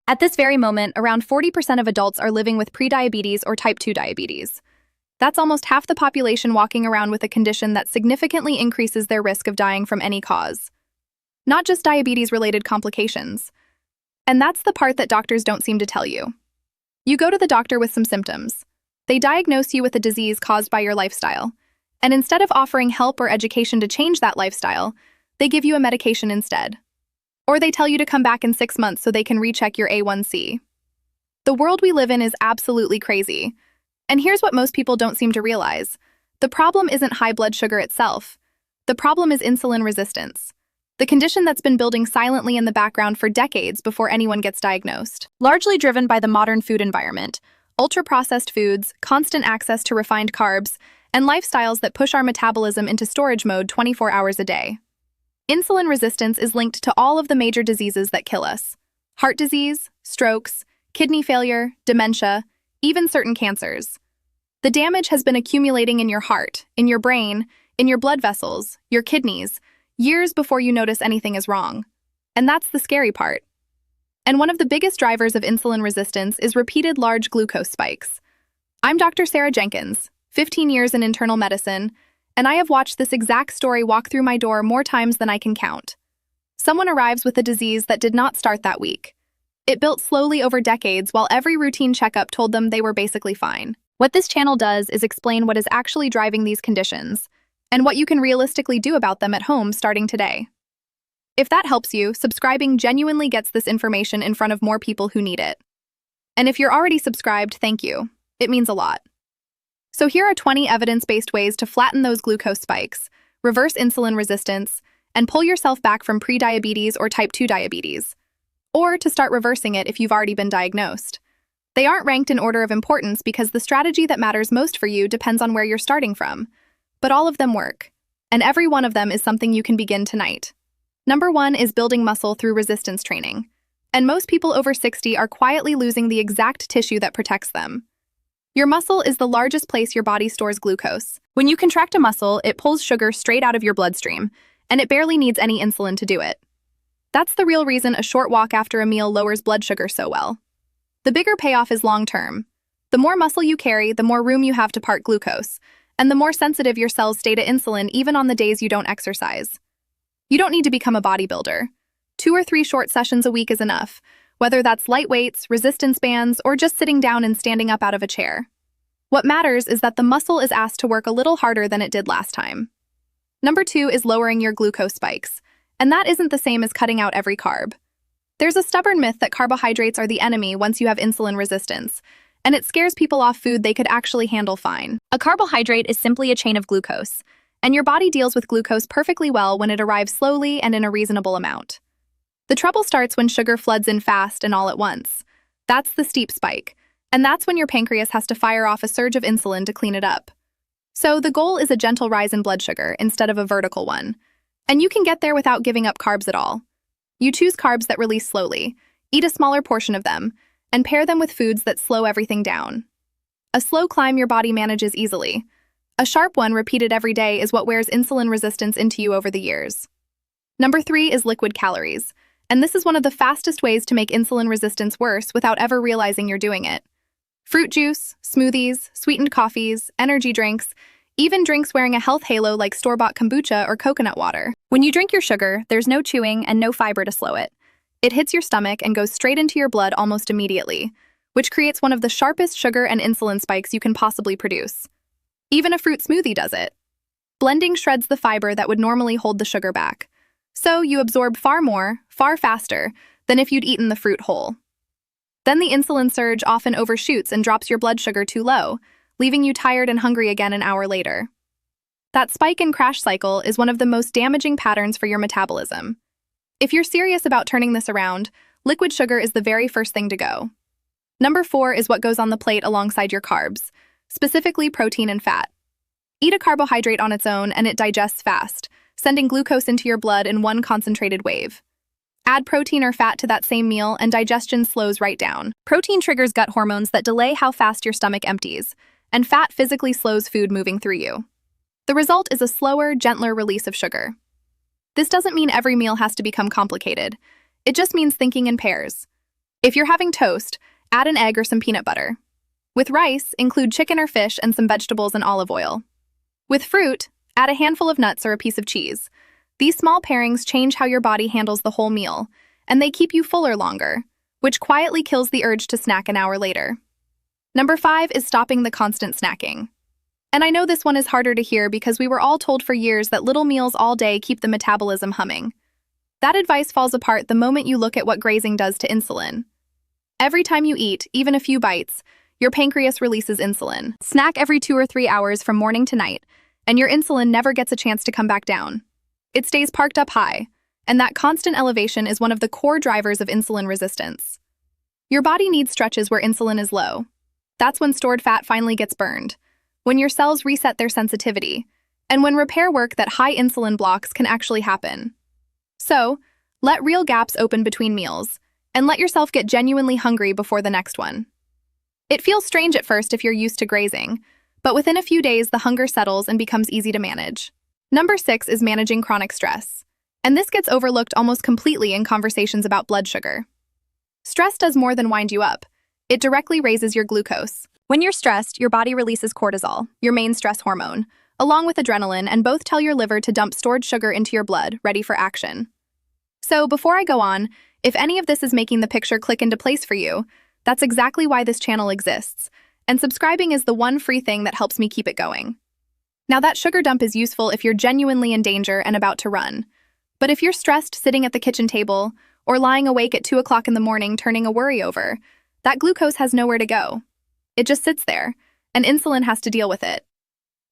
At this very moment, around 40% of adults are living with prediabetes or type 2 diabetes. That's almost half the population walking around with a condition that significantly increases their risk of dying from any cause. Not just diabetes-related complications. And that's the part that doctors don't seem to tell you. You go to the doctor with some symptoms. They diagnose you with a disease caused by your lifestyle. And instead of offering help or education to change that lifestyle, they give you a medication instead. Or they tell you to come back in 6 months so they can recheck your A1C. The world we live in is absolutely crazy. And here's what most people don't seem to realize. The problem isn't high blood sugar itself. The problem is insulin resistance. The condition that's been building silently in the background for decades before anyone gets diagnosed. Largely driven by the modern food environment, ultra-processed foods, constant access to refined carbs, and lifestyles that push our metabolism into storage mode 24 hours a day. Insulin resistance is linked to all of the major diseases that kill us. Heart disease, strokes, kidney failure, dementia, even certain cancers. The damage has been accumulating in your heart, in your brain, in your blood vessels, your kidneys, years before you notice anything is wrong. And that's the scary part. And one of the biggest drivers of insulin resistance is repeated large glucose spikes. I'm Dr. Sarah Jenkins, 15 years in internal medicine, and I have watched this exact story walk through my door more times than I can count. Someone arrives with a disease that did not start that week. It built slowly over decades while every routine checkup told them they were basically fine. What this channel does is explain what is actually driving these conditions, and what you can realistically do about them at home starting today. If that helps you, subscribing genuinely gets this information in front of more people who need it. And if you're already subscribed, thank you. It means a lot. So here are 20 evidence-based ways to flatten those glucose spikes, reverse insulin resistance, and pull yourself back from prediabetes or type 2 diabetes, or to start reversing it if you've already been diagnosed. They aren't ranked in order of importance because the strategy that matters most for you depends on where you're starting from. But all of them work, and every one of them is something you can begin tonight. Number 1 is building muscle through resistance training. And most people over 60 are quietly losing the exact tissue that protects them. Your muscle is the largest place your body stores glucose. When you contract a muscle, it pulls sugar straight out of your bloodstream, and it barely needs any insulin to do it. That's the real reason a short walk after a meal lowers blood sugar so well. The bigger payoff is long-term. The more muscle you carry, the more room you have to part glucose, and the more sensitive your cells stay to insulin even on the days you don't exercise. You don't need to become a bodybuilder. 2 or 3 short sessions a week is enough, whether that's light weights, resistance bands, or just sitting down and standing up out of a chair. What matters is that the muscle is asked to work a little harder than it did last time. Number 2 is lowering your glucose spikes, and that isn't the same as cutting out every carb. There's a stubborn myth that carbohydrates are the enemy once you have insulin resistance, and it scares people off food they could actually handle fine. A carbohydrate is simply a chain of glucose, and your body deals with glucose perfectly well when it arrives slowly and in a reasonable amount. The trouble starts when sugar floods in fast and all at once. That's the steep spike, and that's when your pancreas has to fire off a surge of insulin to clean it up. So the goal is a gentle rise in blood sugar instead of a vertical one, and you can get there without giving up carbs at all. You choose carbs that release slowly, eat a smaller portion of them, and pair them with foods that slow everything down. A slow climb your body manages easily. A sharp one repeated every day is what wears insulin resistance into you over the years. Number 3 is liquid calories, and this is one of the fastest ways to make insulin resistance worse without ever realizing you're doing it. Fruit juice, smoothies, sweetened coffees, energy drinks, even drinks wearing a health halo like store-bought kombucha or coconut water. When you drink your sugar, there's no chewing and no fiber to slow it. It hits your stomach and goes straight into your blood almost immediately, which creates one of the sharpest sugar and insulin spikes you can possibly produce. Even a fruit smoothie does it. Blending shreds the fiber that would normally hold the sugar back. So you absorb far more, far faster, than if you'd eaten the fruit whole. Then the insulin surge often overshoots and drops your blood sugar too low, leaving you tired and hungry again an hour later. That spike and crash cycle is one of the most damaging patterns for your metabolism. If you're serious about turning this around, liquid sugar is the very first thing to go. Number 4 is what goes on the plate alongside your carbs, specifically protein and fat. Eat a carbohydrate on its own and it digests fast, sending glucose into your blood in one concentrated wave. Add protein or fat to that same meal and digestion slows right down. Protein triggers gut hormones that delay how fast your stomach empties, and fat physically slows food moving through you. The result is a slower, gentler release of sugar. This doesn't mean every meal has to become complicated. It just means thinking in pairs. If you're having toast, add an egg or some peanut butter. With rice, include chicken or fish and some vegetables and olive oil. With fruit, add a handful of nuts or a piece of cheese. These small pairings change how your body handles the whole meal, and they keep you fuller longer, which quietly kills the urge to snack an hour later. Number 5 is stopping the constant snacking. And I know this one is harder to hear because we were all told for years that little meals all day keep the metabolism humming. That advice falls apart the moment you look at what grazing does to insulin. Every time you eat, even a few bites, your pancreas releases insulin. Snack every 2 or 3 hours from morning to night, and your insulin never gets a chance to come back down. It stays parked up high, and that constant elevation is one of the core drivers of insulin resistance. Your body needs stretches where insulin is low. That's when stored fat finally gets burned, when your cells reset their sensitivity, and when repair work that high insulin blocks can actually happen. So, let real gaps open between meals, and let yourself get genuinely hungry before the next one. It feels strange at first if you're used to grazing, but within a few days the hunger settles and becomes easy to manage. Number 6 is managing chronic stress, and this gets overlooked almost completely in conversations about blood sugar. Stress does more than wind you up. It directly raises your glucose. When you're stressed, your body releases cortisol, your main stress hormone, along with adrenaline, and both tell your liver to dump stored sugar into your blood, ready for action. So, before I go on, if any of this is making the picture click into place for you, that's exactly why this channel exists, and subscribing is the one free thing that helps me keep it going. Now, that sugar dump is useful if you're genuinely in danger and about to run. But if you're stressed sitting at the kitchen table, or lying awake at 2 o'clock in the morning turning a worry over, that glucose has nowhere to go. It just sits there, and insulin has to deal with it.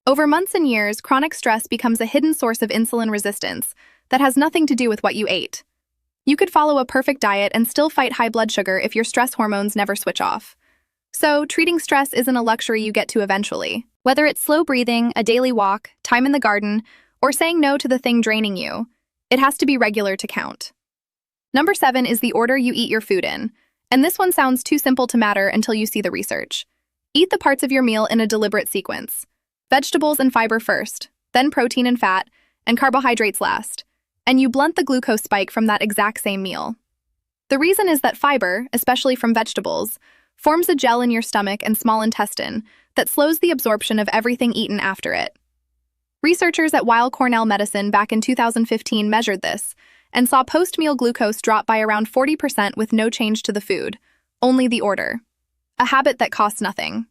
Over months and years, chronic stress becomes a hidden source of insulin resistance that has nothing to do with what you ate. You could follow a perfect diet and still fight high blood sugar if your stress hormones never switch off. So, treating stress isn't a luxury you get to eventually. Whether it's slow breathing, a daily walk, time in the garden, or saying no to the thing draining you, it has to be regular to count. Number 7 is the order you eat your food in, and this one sounds too simple to matter until you see the research. Eat the parts of your meal in a deliberate sequence. Vegetables and fiber first, then protein and fat, and carbohydrates last, and you blunt the glucose spike from that exact same meal. The reason is that fiber, especially from vegetables, forms a gel in your stomach and small intestine that slows the absorption of everything eaten after it. Researchers at Weill Cornell Medicine back in 2015 measured this and saw post-meal glucose drop by around 40% with no change to the food, only the order. A habit that costs nothing.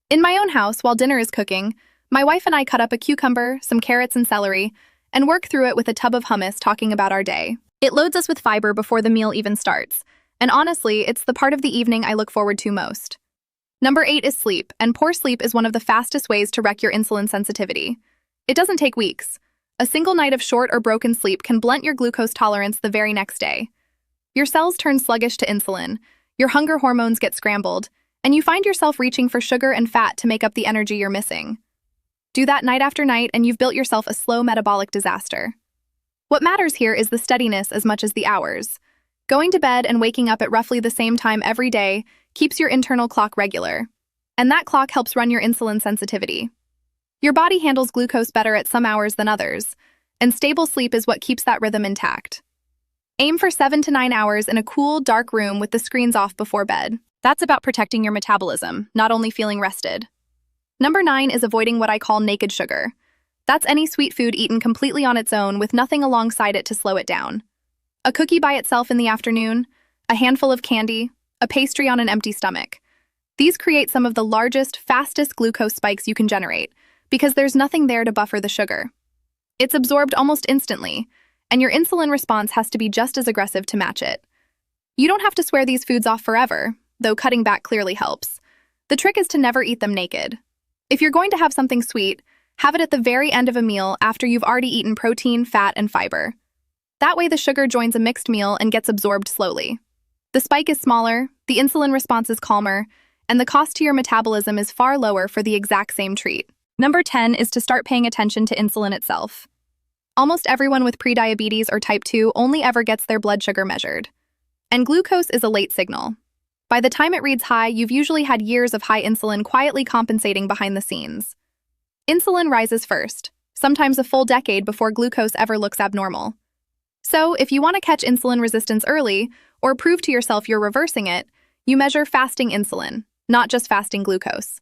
In my own house, while dinner is cooking, my wife and I cut up a cucumber, some carrots and celery, and work through it with a tub of hummus talking about our day. It loads us with fiber before the meal even starts, and honestly, it's the part of the evening I look forward to most. Number 8 is sleep, and poor sleep is one of the fastest ways to wreck your insulin sensitivity. It doesn't take weeks. A single night of short or broken sleep can blunt your glucose tolerance the very next day. Your cells turn sluggish to insulin, your hunger hormones get scrambled, and you find yourself reaching for sugar and fat to make up the energy you're missing. Do that night after night, and you've built yourself a slow metabolic disaster. What matters here is the steadiness as much as the hours. Going to bed and waking up at roughly the same time every day keeps your internal clock regular, and that clock helps run your insulin sensitivity. Your body handles glucose better at some hours than others, and stable sleep is what keeps that rhythm intact. Aim for 7 to 9 hours in a cool, dark room with the screens off before bed. That's about protecting your metabolism, not only feeling rested. Number 9 is avoiding what I call naked sugar. That's any sweet food eaten completely on its own with nothing alongside it to slow it down. A cookie by itself in the afternoon, a handful of candy, a pastry on an empty stomach. These create some of the largest, fastest glucose spikes you can generate because there's nothing there to buffer the sugar. It's absorbed almost instantly, and your insulin response has to be just as aggressive to match it. You don't have to swear these foods off forever, though cutting back clearly helps. The trick is to never eat them naked. If you're going to have something sweet, have it at the very end of a meal after you've already eaten protein, fat, and fiber. That way the sugar joins a mixed meal and gets absorbed slowly. The spike is smaller, the insulin response is calmer, and the cost to your metabolism is far lower for the exact same treat. Number 10 is to start paying attention to insulin itself. Almost everyone with prediabetes or type 2 only ever gets their blood sugar measured. And glucose is a late signal. By the time it reads high, you've usually had years of high insulin quietly compensating behind the scenes. Insulin rises first, sometimes a full decade before glucose ever looks abnormal. So, if you want to catch insulin resistance early, or prove to yourself you're reversing it, you measure fasting insulin, not just fasting glucose.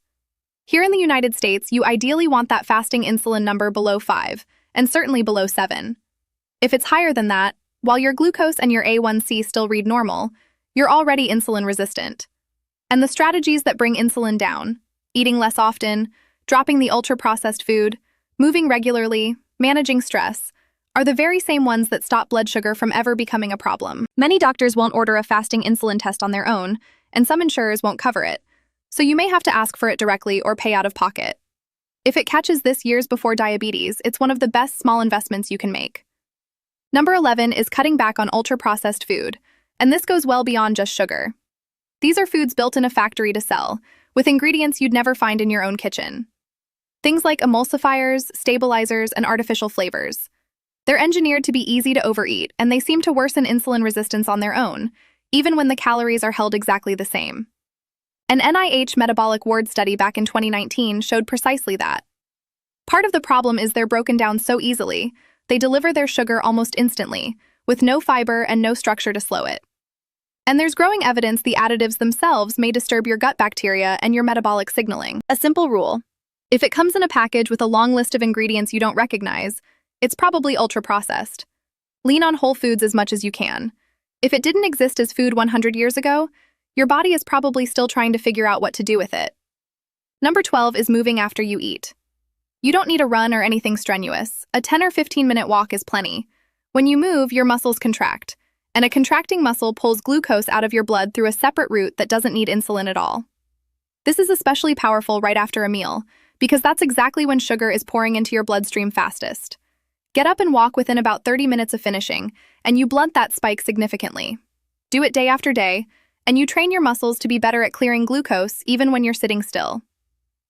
Here in the United States, you ideally want that fasting insulin number below 5, and certainly below 7. If it's higher than that, while your glucose and your A1C still read normal, you're already insulin resistant. And the strategies that bring insulin down, eating less often, dropping the ultra-processed food, moving regularly, managing stress, are the very same ones that stop blood sugar from ever becoming a problem. Many doctors won't order a fasting insulin test on their own, and some insurers won't cover it, so you may have to ask for it directly or pay out of pocket. If it catches this years before diabetes, it's one of the best small investments you can make. Number 11 is cutting back on ultra-processed food, and this goes well beyond just sugar. These are foods built in a factory to sell, with ingredients you'd never find in your own kitchen. Things like emulsifiers, stabilizers, and artificial flavors. They're engineered to be easy to overeat, and they seem to worsen insulin resistance on their own, even when the calories are held exactly the same. An NIH Metabolic Ward study back in 2019 showed precisely that. Part of the problem is they're broken down so easily, they deliver their sugar almost instantly, with no fiber and no structure to slow it. And there's growing evidence the additives themselves may disturb your gut bacteria and your metabolic signaling. A simple rule: if it comes in a package with a long list of ingredients you don't recognize, it's probably ultra-processed. Lean on whole foods as much as you can. If it didn't exist as food 100 years ago, your body is probably still trying to figure out what to do with it. Number 12 is moving after you eat. You don't need a run or anything strenuous. A 10 or 15-minute walk is plenty. When you move, your muscles contract, and a contracting muscle pulls glucose out of your blood through a separate route that doesn't need insulin at all. This is especially powerful right after a meal, because that's exactly when sugar is pouring into your bloodstream fastest. Get up and walk within about 30 minutes of finishing, and you blunt that spike significantly. Do it day after day, and you train your muscles to be better at clearing glucose even when you're sitting still.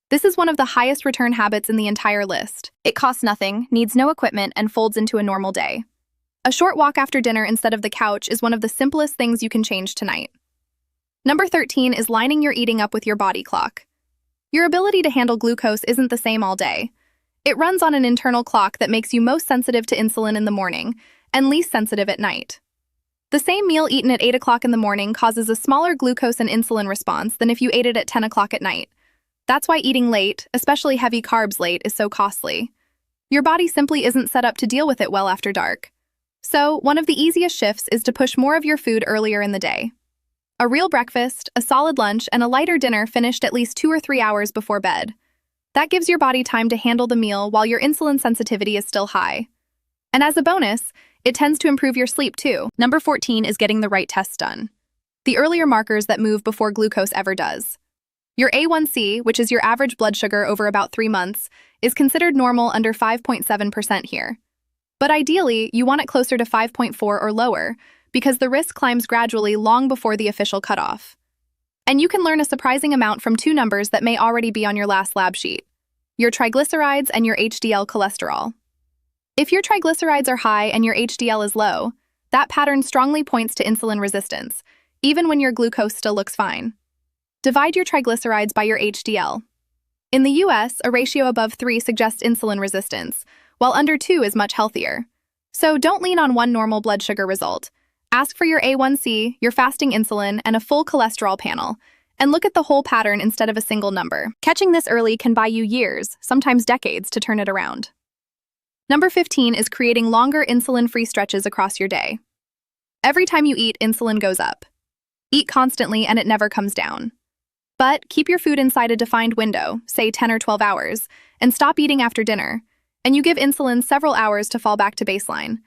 This is one of the highest return habits in the entire list. It costs nothing, needs no equipment, and folds into a normal day. A short walk after dinner instead of the couch is one of the simplest things you can change tonight. Number 13 is lining your eating up with your body clock. Your ability to handle glucose isn't the same all day. It runs on an internal clock that makes you most sensitive to insulin in the morning and least sensitive at night. The same meal eaten at 8 o'clock in the morning causes a smaller glucose and insulin response than if you ate it at 10 o'clock at night. That's why eating late, especially heavy carbs late, is so costly. Your body simply isn't set up to deal with it well after dark. So, one of the easiest shifts is to push more of your food earlier in the day. A real breakfast, a solid lunch, and a lighter dinner finished at least 2 or 3 hours before bed. That gives your body time to handle the meal while your insulin sensitivity is still high. And as a bonus, it tends to improve your sleep too. Number 14 is getting the right tests done. The earlier markers that move before glucose ever does. Your A1C, which is your average blood sugar over about 3 months, is considered normal under 5.7% here. But ideally, you want it closer to 5.4 or lower, because the risk climbs gradually long before the official cutoff. And you can learn a surprising amount from 2 numbers that may already be on your last lab sheet: your triglycerides and your HDL cholesterol. If your triglycerides are high and your HDL is low, that pattern strongly points to insulin resistance, even when your glucose still looks fine. Divide your triglycerides by your HDL. In the US, a ratio above 3 suggests insulin resistance, while under 2 is much healthier. So don't lean on one normal blood sugar result. Ask for your A1C, your fasting insulin, and a full cholesterol panel, and look at the whole pattern instead of a single number. Catching this early can buy you years, sometimes decades, to turn it around. Number 15 is creating longer insulin-free stretches across your day. Every time you eat, insulin goes up. Eat constantly and it never comes down. But keep your food inside a defined window, say 10 or 12 hours, and stop eating after dinner, and you give insulin several hours to fall back to baseline.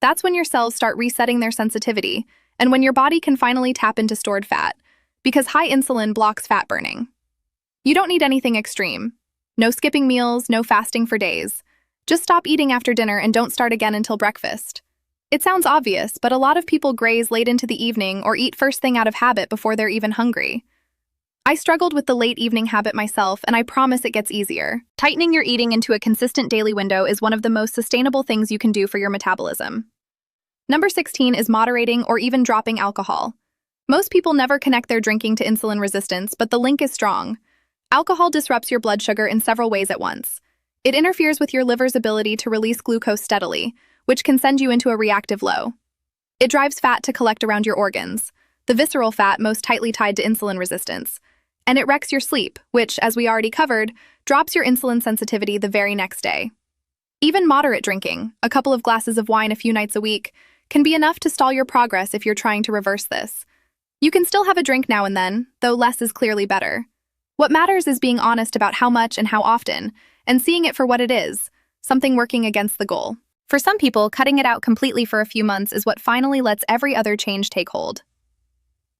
That's when your cells start resetting their sensitivity, and when your body can finally tap into stored fat, because high insulin blocks fat burning. You don't need anything extreme. No skipping meals, no fasting for days. Just stop eating after dinner and don't start again until breakfast. It sounds obvious, but a lot of people graze late into the evening or eat first thing out of habit before they're even hungry. I struggled with the late evening habit myself, and I promise it gets easier. Tightening your eating into a consistent daily window is one of the most sustainable things you can do for your metabolism. Number 16 is moderating or even dropping alcohol. Most people never connect their drinking to insulin resistance, but the link is strong. Alcohol disrupts your blood sugar in several ways at once. It interferes with your liver's ability to release glucose steadily, which can send you into a reactive low. It drives fat to collect around your organs, the visceral fat most tightly tied to insulin resistance. And it wrecks your sleep, which, as we already covered, drops your insulin sensitivity the very next day. Even moderate drinking, a couple of glasses of wine a few nights a week, can be enough to stall your progress if you're trying to reverse this. You can still have a drink now and then, though less is clearly better. What matters is being honest about how much and how often, and seeing it for what it is, something working against the goal. For some people, cutting it out completely for a few months is what finally lets every other change take hold.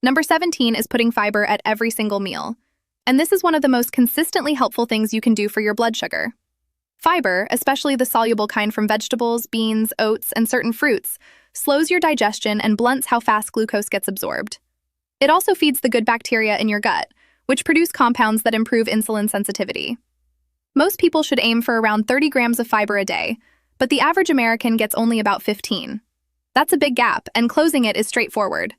Number 17 is putting fiber at every single meal. And this is one of the most consistently helpful things you can do for your blood sugar. Fiber, especially the soluble kind from vegetables, beans, oats, and certain fruits, slows your digestion and blunts how fast glucose gets absorbed. It also feeds the good bacteria in your gut, which produce compounds that improve insulin sensitivity. Most people should aim for around 30 grams of fiber a day, but the average American gets only about 15. That's a big gap, and closing it is straightforward.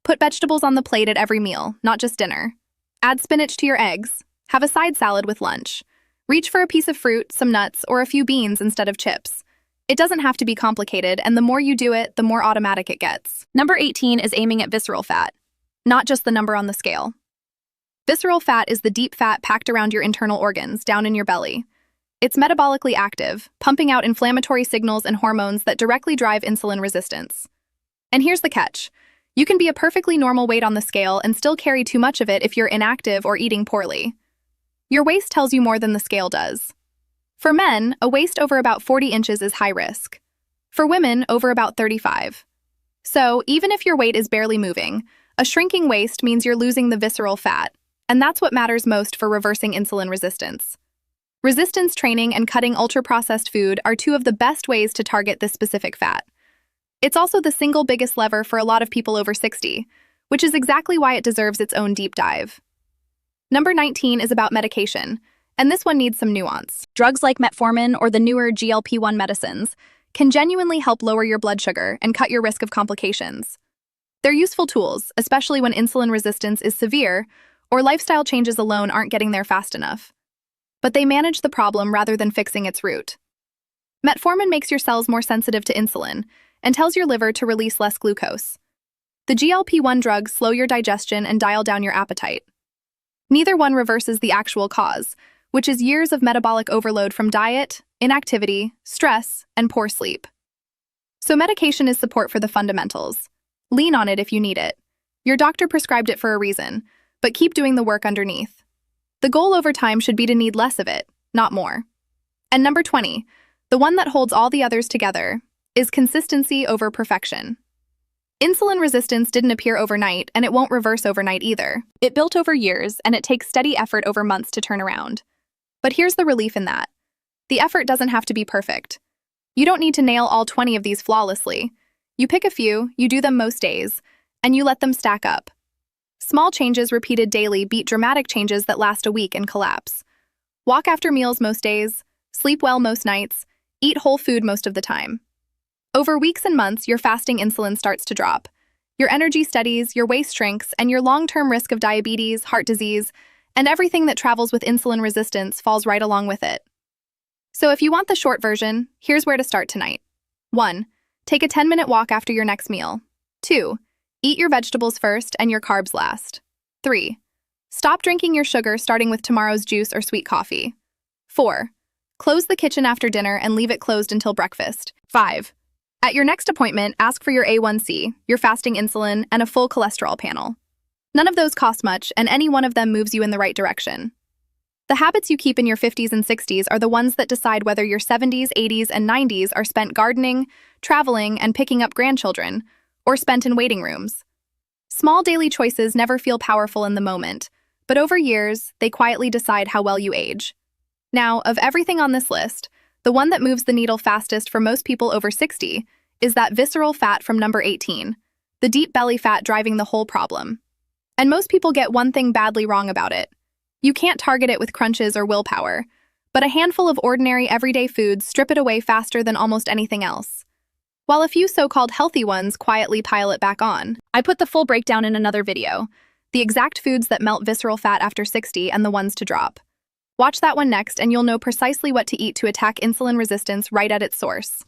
Put vegetables on the plate at every meal, not just dinner. Add spinach to your eggs. Have a side salad with lunch. Reach for a piece of fruit, some nuts, or a few beans instead of chips. It doesn't have to be complicated, and the more you do it, the more automatic it gets. Number 18 is aiming at visceral fat, not just the number on the scale. Visceral fat is the deep fat packed around your internal organs, down in your belly. It's metabolically active, pumping out inflammatory signals and hormones that directly drive insulin resistance. And here's the catch. You can be a perfectly normal weight on the scale and still carry too much of it if you're inactive or eating poorly. Your waist tells you more than the scale does. For men, a waist over about 40 inches is high risk. For women, over about 35. So, even if your weight is barely moving, a shrinking waist means you're losing the visceral fat, and that's what matters most for reversing insulin resistance. Resistance training and cutting ultra-processed food are two of the best ways to target this specific fat. It's also the single biggest lever for a lot of people over 60, which is exactly why it deserves its own deep dive. Number 19 is about medication, and this one needs some nuance. Drugs like metformin or the newer GLP-1 medicines can genuinely help lower your blood sugar and cut your risk of complications. They're useful tools, especially when insulin resistance is severe or lifestyle changes alone aren't getting there fast enough. But they manage the problem rather than fixing its root. Metformin makes your cells more sensitive to insulin and tells your liver to release less glucose. The GLP-1 drugs slow your digestion and dial down your appetite. Neither one reverses the actual cause, which is years of metabolic overload from diet, inactivity, stress, and poor sleep. So medication is support for the fundamentals. Lean on it if you need it. Your doctor prescribed it for a reason, but keep doing the work underneath. The goal over time should be to need less of it, not more. And number 20, the one that holds all the others together, is consistency over perfection. Insulin resistance didn't appear overnight, and it won't reverse overnight either. It built over years, and it takes steady effort over months to turn around. But here's the relief in that. The effort doesn't have to be perfect. You don't need to nail all 20 of these flawlessly. You pick a few, you do them most days, and you let them stack up. Small changes repeated daily beat dramatic changes that last a week and collapse. Walk after meals most days, sleep well most nights, eat whole food most of the time. Over weeks and months, your fasting insulin starts to drop. Your energy steadies, your waist shrinks, and your long-term risk of diabetes, heart disease, and everything that travels with insulin resistance falls right along with it. So if you want the short version, here's where to start tonight. 1. Take a 10-minute walk after your next meal. 2. Eat your vegetables first and your carbs last. 3. Stop drinking your sugar starting with tomorrow's juice or sweet coffee. 4. Close the kitchen after dinner and leave it closed until breakfast. 5. At your next appointment, ask for your A1C, your fasting insulin, and a full cholesterol panel. None of those cost much, and any one of them moves you in the right direction. The habits you keep in your 50s and 60s are the ones that decide whether your 70s, 80s, and 90s are spent gardening, traveling, and picking up grandchildren, or spent in waiting rooms. Small daily choices never feel powerful in the moment, but over years, they quietly decide how well you age. Now, of everything on this list, the one that moves the needle fastest for most people over 60 is that visceral fat from number 18, the deep belly fat driving the whole problem. And most people get one thing badly wrong about it. You can't target it with crunches or willpower, but a handful of ordinary everyday foods strip it away faster than almost anything else. While a few so-called healthy ones quietly pile it back on. I put the full breakdown in another video, the exact foods that melt visceral fat after 60 and the ones to drop. Watch that one next and you'll know precisely what to eat to attack insulin resistance right at its source.